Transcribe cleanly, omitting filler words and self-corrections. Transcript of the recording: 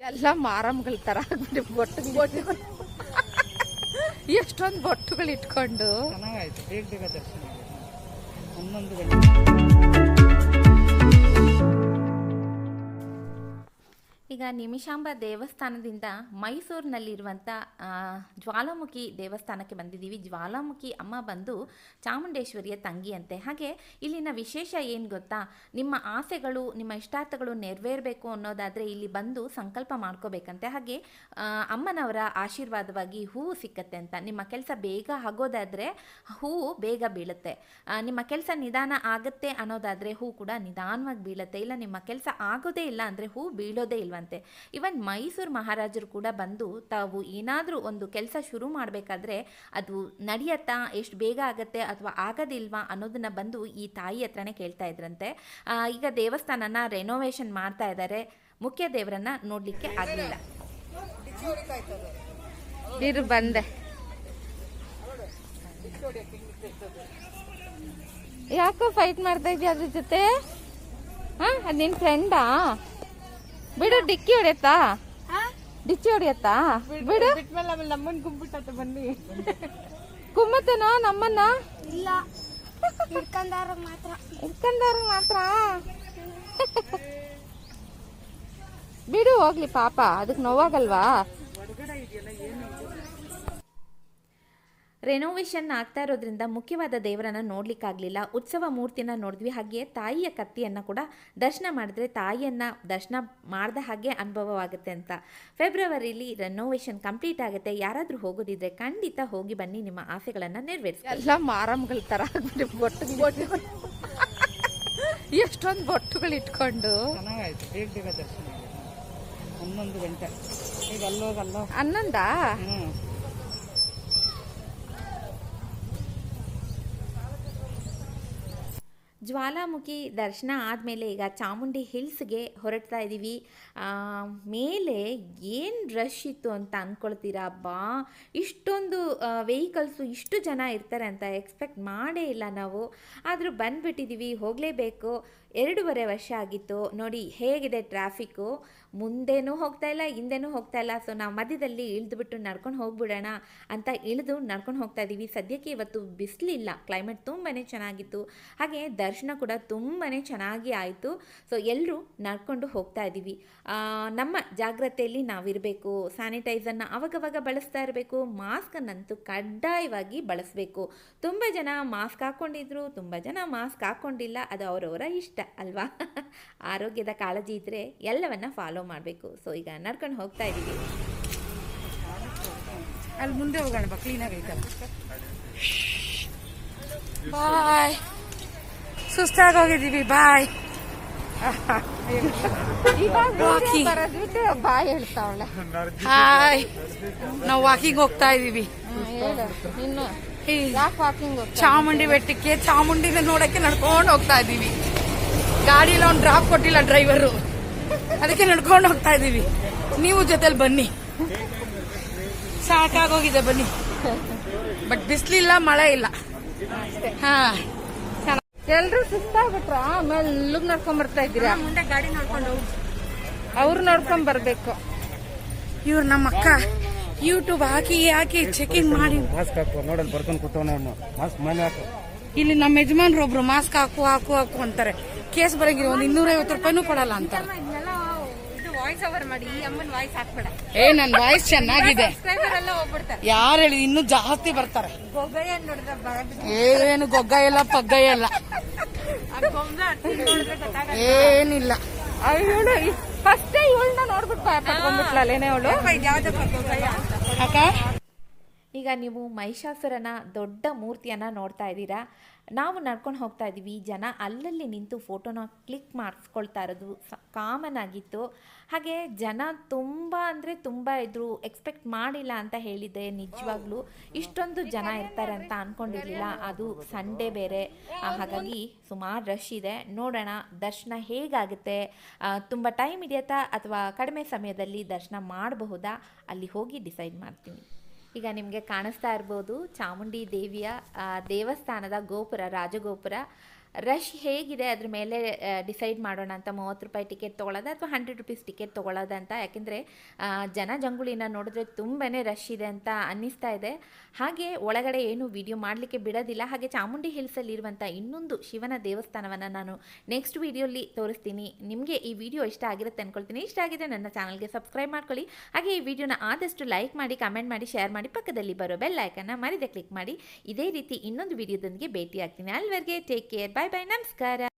ಎಲ್ಲ ಮಾರಮ್ಮಗಳ ತರ ಬೊಟ್ಟು ಎಷ್ಟೊಂದು ಬೊಟ್ಟುಗಳು ಇಟ್ಕೊಂಡು ಚೆನ್ನಾಗಾಯ್ತು. ಬೇಗ ಬೇಗ ದರ್ಶನ ಆಗಿದೆ. 11 ಗಂಟೆ. ಈಗ ನಿಮಿಷಾಂಬ ದೇವಸ್ಥಾನದಿಂದ ಮೈಸೂರಿನಲ್ಲಿರುವಂಥ ಜ್ವಾಲಾಮುಖಿ ದೇವಸ್ಥಾನಕ್ಕೆ ಬಂದಿದ್ದೀವಿ. ಜ್ವಾಲಾಮುಖಿ ಅಮ್ಮ ಬಂದು ಚಾಮುಂಡೇಶ್ವರಿಯ ತಂಗಿಯಂತೆ. ಹಾಗೆ ಇಲ್ಲಿನ ವಿಶೇಷ ಏನು ಗೊತ್ತಾ, ನಿಮ್ಮ ಆಸೆಗಳು ನಿಮ್ಮ ಇಷ್ಟಾರ್ಥಗಳು ನೆರವೇರಬೇಕು ಅನ್ನೋದಾದರೆ ಇಲ್ಲಿ ಬಂದು ಸಂಕಲ್ಪ ಮಾಡ್ಕೋಬೇಕಂತೆ. ಹಾಗೆ ಅಮ್ಮನವರ ಆಶೀರ್ವಾದವಾಗಿ ಹೂವು ಸಿಕ್ಕತ್ತೆ ಅಂತ. ನಿಮ್ಮ ಕೆಲಸ ಬೇಗ ಆಗೋದಾದರೆ ಹೂವು ಬೇಗ ಬೀಳುತ್ತೆ, ನಿಮ್ಮ ಕೆಲಸ ನಿಧಾನ ಆಗುತ್ತೆ ಅನ್ನೋದಾದರೆ ಹೂ ಕೂಡ ನಿಧಾನವಾಗಿ ಬೀಳುತ್ತೆ. ಇಲ್ಲ ನಿಮ್ಮ ಕೆಲಸ ಆಗೋದೇ ಇಲ್ಲ ಅಂದರೆ ಹೂ ಬೀಳೋದೇ ಇಲ್ವಂತೆ. ಇವನ್ ಮೈಸೂರು ಮಹಾರಾಜರು ಕೂಡ ಬಂದು ತಾವು ಏನಾದರೂ ಒಂದು ಕೆಲಸ ಶುರು ಮಾಡಬೇಕಾದ್ರೆ ಅದು ನಡೆಯತ್ತಾ, ಎಷ್ಟು ಬೇಗ ಆಗತ್ತೆ ಅಥವಾ ಆಗೋದಿಲ್ವಾ ಅನ್ನೋದನ್ನ ಬಂದು ಈ ತಾಯಿ ಹತ್ರನೇ ಕೇಳ್ತಾ ಇದ್ರಂತೆ. ಈಗ ದೇವಸ್ಥಾನನ ರೆನೋವೇಷನ್ ಮಾಡ್ತಾ ಇದ್ದಾರೆ. ಮುಖ್ಯ ದೇವರನ್ನ ನೋಡ್ಲಿಕ್ಕೆ ಆಗಲಿಲ್ಲ. ನೀರು ಬಂದೆ. ಯಾಕೋ ಫೈಟ್ ಮಾಡ್ತಾ ಇದೀಯ ಅದ್ರ ಜೊತೆ? ಅದ್ ನಿನ್ ಫ್ರೆಂಡಾ? ಬಿಡು, ಡಿಕ್ಕಿ ಹೊಡೆಯತ್ತಾ? ಡಿಕ್ಕಿ ಹೊಡೆಯತ್ತಾ? ಬಿಡು. ನಮ್ಮನ್ ಗುಂಬಿಟ್ಟ ಬನ್ನಿ. ಕುಮ್ಮತ್ತೇನೋ ನಮ್ಮನ್ನ? ಇಲ್ಲ, ಹಿಡ್ಕಂದಾರ ಮಾತ್ರ. ಬಿಡು ಹೋಗ್ಲಿ ಪಾಪ, ಅದಕ್ಕೆ ನೋವಾಗಲ್ವಾ? ರೆನೋವೇಷನ್ ಆಗ್ತಾ ಇರೋದ್ರಿಂದ ಮುಖ್ಯವಾದ ದೇವರನ್ನು ನೋಡ್ಲಿಕ್ಕಾಗಲಿಲ್ಲ. ಉತ್ಸವ ಮೂರ್ತಿನ ನೋಡಿದ್ವಿ. ಹಾಗೆ ತಾಯಿಯ ಕತ್ತಿಯನ್ನು ಕೂಡ ದರ್ಶನ ಮಾಡಿದ್ರೆ ತಾಯಿಯನ್ನು ದರ್ಶನ ಮಾಡಿದ ಹಾಗೆ ಅನುಭವವಾಗುತ್ತೆ ಅಂತ. ಫೆಬ್ರವರಿಲಿ ರೆನೋವೇಷನ್ ಕಂಪ್ಲೀಟ್ ಆಗುತ್ತೆ. ಯಾರಾದರೂ ಹೋಗೋದಿದ್ರೆ ಖಂಡಿತ ಹೋಗಿ ಬನ್ನಿ, ನಿಮ್ಮ ಆಸೆಗಳನ್ನು ನೆರವೇರಿಸಿ. ಎಲ್ಲ ಮಾರಮ್ಮಗಳ ತರ ಬೊಟ್ಟು ಎಷ್ಟೊಂದು ಬೊಟ್ಟುಗಳು ಇಟ್ಕೊಂಡು ಚೆನ್ನಾಗಾಯ್ತು. ಬೇಗ ಬೇಗ ದರ್ಶನ ಆಗಿದೆ. 11 ಗಂಟೆ. ಈಗ ಅಲ್ಲೋಗಲ್ಲ 11. ಜ್ವಾಲಾಮುಖಿ ದರ್ಶನ ಆದಮೇಲೆ ಈಗ ಚಾಮುಂಡಿ ಹಿಲ್ಸ್ಗೆ ಹೊರಡ್ತಾ ಇದ್ದೀವಿ. ಮೇಲೆ ಏನು ರಶ್ ಇತ್ತು ಅಂತ ಅಂದ್ಕೊಳ್ತೀರಾ? ಇಷ್ಟೊಂದು ವೆಹಿಕಲ್ಸು, ಇಷ್ಟು ಜನ ಇರ್ತಾರೆ ಅಂತ ಎಕ್ಸ್ಪೆಕ್ಟ್ ಮಾಡೇ ಇಲ್ಲ ನಾವು. ಆದರೂ ಬಂದುಬಿಟ್ಟಿದ್ದೀವಿ, ಹೋಗಲೇಬೇಕು. 2.5 ವರ್ಷ ಆಗಿತ್ತು ನೋಡಿ ಹೇಗಿದೆ ಟ್ರಾಫಿಕ್ಕು. ಮುಂದೇನೂ ಹೋಗ್ತಾ ಇಲ್ಲ, ಹಿಂದೆನೂ ಹೋಗ್ತಾ ಇಲ್ಲ. ಸೊ ನಾವು ಮಧ್ಯದಲ್ಲಿ ಇಳಿದುಬಿಟ್ಟು ನಡ್ಕೊಂಡು ಹೋಗ್ಬಿಡೋಣ ಅಂತ ಇಳಿದು ನಡ್ಕೊಂಡು ಹೋಗ್ತಾ ಇದ್ದೀವಿ. ಸದ್ಯಕ್ಕೆ ಇವತ್ತು ಬಿಸಿಲಿಲ್ಲ, ಕ್ಲೈಮೇಟ್ ತುಂಬಾ ಚೆನ್ನಾಗಿತ್ತು. ಹಾಗೆ ದರ್ಶನ ಕೂಡ ತುಂಬಾ ಚೆನ್ನಾಗಿ ಆಯಿತು. ಸೊ ಎಲ್ಲರೂ ನಡ್ಕೊಂಡು ಹೋಗ್ತಾ ಇದ್ದೀವಿ. ನಮ್ಮ ಜಾಗ್ರತೆಯಲ್ಲಿ ನಾವಿರಬೇಕು. ಸ್ಯಾನಿಟೈಸರ್ನ ಅವಾಗವಾಗ ಬಳಸ್ತಾ ಇರಬೇಕು. ಮಾಸ್ಕನ್ನಂತೂ ಕಡ್ಡಾಯವಾಗಿ ಬಳಸಬೇಕು. ತುಂಬ ಜನ ಮಾಸ್ಕ್ ಹಾಕ್ಕೊಂಡಿದ್ರು, ತುಂಬ ಜನ ಮಾಸ್ಕ್ ಹಾಕ್ಕೊಂಡಿಲ್ಲ. ಅದು ಅವರವರ ಇಷ್ಟ ಅಲ್ವಾ? ಆರೋಗ್ಯದ ಕಾಳಜಿ ಇದ್ದರೆ ಎಲ್ಲವನ್ನ ಫಾಲೋ ಮಾಡಬೇಕು. ಸೊ ಈಗ ನಡ್ಕೊಂಡು ಹೋಗ್ತಾ ಇದ್ದೀವಿ. ಅಲ್ಲಿ ಮುಂದೆ ಹೋಗೋಣ ಬಾ, ಕ್ಲೀನಾಗಿ ಐತಲ್ಲ. ಬಾಯ್. ಸುಸ್ತಾಗಿ ಹೋಗಿದ್ದೀವಿ. ಬಾಯ್. ಬಾಯ್ ಹೇಳ್ತಾವಳೆ. ಹಾಯ್, ನಾವು ವಾಕಿಂಗ್ ಹೋಗ್ತಾ ಇದೀವಿ. ಹೇಳು ಇನ್ನು ಯಾಕೆ ವಾಕಿಂಗ್? ಚಾಮುಂಡಿ ಬೆಟ್ಟಕ್ಕೆ, ಚಾಮುಂಡಿನ ನೋಡಕ್ಕೆ ನಡ್ಕೊಂಡು ಹೋಗ್ತಾ ಇದೀವಿ. ಗಾಡಿಯಲ್ಲಿ ಅವ್ನು ಡ್ರಾಪ್ ಕೊಟ್ಟಿಲ್ಲ ಡ್ರೈವರು, ಅದಕ್ಕೆ ನಡ್ಕೊಂಡು ಹೋಗ್ತಾ ಇದೀವಿ. ನೀವು ಜೊತೆಲಿ ಬನ್ನಿ. ಸಾಕಾಗೋಗಿದೆ ಬನ್ನಿ. ಬಟ್ ಬಿಸಿಲಿಲ್ಲ, ಮಳೆ ಇಲ್ಲ. ಹಾ, ಎಲ್ರು ಸುಸ್ತಾಗ್ಬಿಟ್ರ ಮೆಲ್ಲಗ್ ನಡ್ಕೊಂಡ್ ಬರ್ತಾ ಇದ್ದೀರಾ? ಮುಂದೆ ಗಾಡಿ ನೋಡ್ಕೊಂಡು ಹೋಗಿ ಅವ್ರು ನೋಡ್ಕೊಂಡ್ ಬರ್ಬೇಕು. ಇವ್ರು ನಮ್ಮ ಅಕ್ಕ ಯೂಟ್ಯೂಬ್ ಹಾಕಿ ಚೆಕಿಂಗ್ ಮಾಡಿ ಮಾಸ್ಕ್ ಹಾಕು ನೋಡಲ್ ಬರ್ಕೊಂಡು ಕೂತವನ ಮಾಸ್ಕ್ ಮನೆ ಹಾಕು. ಇಲ್ಲಿ ನಮ್ಮ ಯಜಮಾನ್ರು ಒಬ್ರು ಮಾಸ್ಕ್ ಹಾಕು ಅಂತಾರೆ. ಕೇಸ್ ಬರಂಗಿಲ್ಲ, ಒಂದು 250 ರೂಪಾಯಿನೂ ಕೊಡಲ್ಲ ಅಂತ. ವಾಯ್ಸ್ ಓವರ್ ಮಾಡಿ, ಈ ಅಮ್ಮನ ವಾಯ್ಸ್ ಹಾಕ್ಬೇಡ. ನನ್ ವಾಯ್ಸ್ ಚೆನ್ನಾಗಿದೆ. ಸಬ್ಸ್ಕ್ರೈಬರ್ ಎಲ್ಲ ಹೋಗ್ಬಿಡ್ತಾರೆ. ಯಾರು ಹೇಳಿ, ಇನ್ನೂ ಜಾಸ್ತಿ ಬರ್ತಾರೆ. ಗೊಗ್ಗಯ್ಯ ನೋಡಿದ್ರೆ ಬರೋದು. ಏನು ಗೊಗ್ಗ ಇಲ್ಲ ಪಗ್ಗ ಇಲ್ಲ, ಏನಿಲ್ಲ. ಇವಳು ಫಸ್ಟೇ ಇವಳನ್ನ ನೋಡ್ಬಿಟ್ಟು ಪಟ್ಕೊಂಡ್ಬಿಟ್ಲೇನೆ ಅವಳು. ಅಕ್ಕ, ಈಗ ನೀವು ಮಹಿಷಾಸುರನ ದೊಡ್ಡ ಮೂರ್ತಿಯನ್ನು ನೋಡ್ತಾ ಇದ್ದೀರಾ. ನಾವು ನಡ್ಕೊಂಡು ಹೋಗ್ತಾ ಇದ್ದೀವಿ. ಜನ ಅಲ್ಲಲ್ಲಿ ನಿಂತು ಫೋಟೋನ ಕ್ಲಿಕ್ ಮಾಡಿಸ್ಕೊಳ್ತಾ ಇರೋದು ಕಾಮನ್ ಆಗಿತ್ತು. ಹಾಗೆ ಜನ ತುಂಬ ಅಂದರೆ ತುಂಬ ಇದ್ರು. ಎಕ್ಸ್ಪೆಕ್ಟ್ ಮಾಡಿಲ್ಲ ಅಂತ ಹೇಳಿದ್ದೆ. ನಿಜವಾಗ್ಲೂ ಇಷ್ಟೊಂದು ಜನ ಇರ್ತಾರೆ ಅಂತ ಅಂದ್ಕೊಂಡಿರಲಿಲ್ಲ. ಅದು ಸಂಡೇ ಬೇರೆ, ಹಾಗಾಗಿ ಸುಮಾರು ರಶ್ ಇದೆ. ನೋಡೋಣ ದರ್ಶನ ಹೇಗಾಗುತ್ತೆ. ತುಂಬ ಟೈಮ್ ಹಿಡಿಯುತ್ತಾ ಅಥವಾ ಕಡಿಮೆ ಸಮಯದಲ್ಲಿ ದರ್ಶನ ಮಾಡಬಹುದಾ, ಅಲ್ಲಿ ಹೋಗಿ ಡಿಸೈಡ್ ಮಾಡ್ತೀನಿ. ಈಗ ನಿಮಗೆ ಕಾಣಿಸ್ತಾ ಇರ್ಬೋದು ಚಾಮುಂಡಿ ದೇವಿಯ ದೇವಸ್ಥಾನದ ಗೋಪುರ, ರಾಜಗೋಪುರ. ರಶ್ ಹೇಗಿದೆ ಅದ್ರ ಮೇಲೆ ಡಿಸೈಡ್ ಮಾಡೋಣ ಅಂತ 30 ರೂಪಾಯಿ ಟಿಕೆಟ್ ತೊಗೊಳ್ಳೋದು ಅಥವಾ 100 ರುಪೀಸ್ ಟಿಕೆಟ್ ತೊಗೊಳ್ಳೋದಂತ. ಯಾಕೆಂದರೆ ಜಂಗುಳಿನ ನೋಡಿದ್ರೆ ತುಂಬಾ ರಶ್ ಇದೆ ಅಂತ ಅನ್ನಿಸ್ತಾ ಇದೆ. ಹಾಗೆ ಒಳಗಡೆ ಏನು ವಿಡಿಯೋ ಮಾಡಲಿಕ್ಕೆ ಬಿಡೋದಿಲ್ಲ. ಹಾಗೆ ಚಾಮುಂಡಿ ಹಿಲ್ಸಲ್ಲಿರುವಂಥ ಇನ್ನೊಂದು ಶಿವನ ದೇವಸ್ಥಾನವನ್ನು ನಾನು ನೆಕ್ಸ್ಟ್ ವಿಡಿಯೋಲಿ ತೋರಿಸ್ತೀನಿ. ನಿಮಗೆ ಈ ವಿಡಿಯೋ ಇಷ್ಟ ಆಗಿರುತ್ತೆ ಅಂದ್ಕೊಳ್ತೀನಿ. ಇಷ್ಟ ಆಗಿದ್ರೆ ನನ್ನ ಚಾನಲ್ಗೆ ಸಬ್ಸ್ಕ್ರೈಬ್ ಮಾಡ್ಕೊಳ್ಳಿ. ಹಾಗೆ ಈ ವಿಡಿಯೋನ ಆದಷ್ಟು ಲೈಕ್ ಮಾಡಿ, ಕಮೆಂಟ್ ಮಾಡಿ, ಶೇರ್ ಮಾಡಿ, ಪಕ್ಕದಲ್ಲಿ ಬರೋ ಬೆಲ್ ಐಕನ್ನ ಮರಿದೆ ಕ್ಲಿಕ್ ಮಾಡಿ. ಇದೇ ರೀತಿ ಇನ್ನೊಂದು ವಿಡಿಯೋದೊಂದಿಗೆ ಭೇಟಿ ಆಗ್ತೀನಿ. ಅಲ್ಲಿವರೆಗೆ ಟೇಕ್ ಕೇರ್, ಬಾಯ್ ಬಾಯ್, ನಮಸ್ಕಾರ.